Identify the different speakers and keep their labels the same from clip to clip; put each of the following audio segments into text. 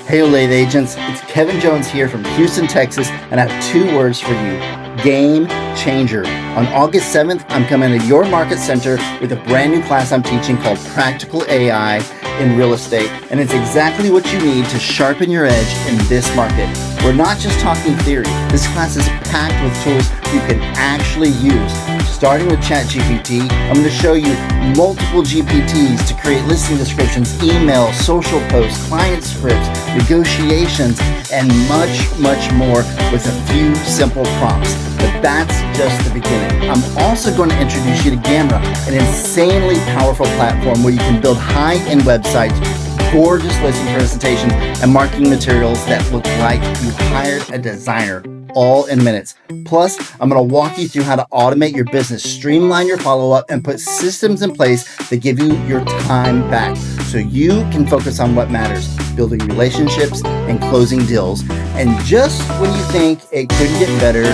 Speaker 1: Hey Olathe agents, it's Kevin Jones here from Houston, Texas, and I have 2 words for you. Game changer. On August 7th, I'm coming to your market center with a brand new class I'm teaching called Practical AI in Real Estate, and it's exactly what you need to sharpen your edge in this market. We're not just talking theory. This class is packed with tools you can actually use. Starting with ChatGPT, I'm going to show you multiple GPTs to create listing descriptions, emails, social posts, client scripts, negotiations, and much more with a few simple prompts. But that's just the beginning. I'm also going to introduce you to Gamma, an insanely powerful platform where you can build high-end websites, gorgeous listing presentations, and marketing materials that look like you hired a designer, all in minutes. Plus, I'm going to walk you through how to automate your business, streamline your follow-up, and put systems in place that give you your time back so you can focus on what matters, building relationships and closing deals. And just when you think it couldn't get better,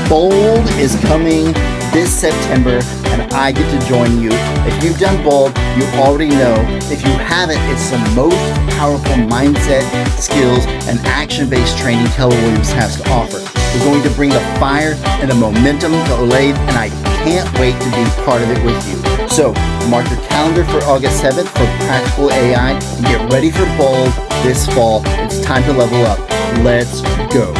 Speaker 1: Bold is coming this September, and I get to join you. If you've done Bold, you already know. If you haven't, it's the most powerful mindset, skills, and action-based training Keller Williams has to offer. We're going to bring the fire and the momentum to Olathe, and I can't wait to be part of it with you. So mark your calendar for August 7th for Practical AI and get ready for Bold this fall. It's time to level up. Let's go.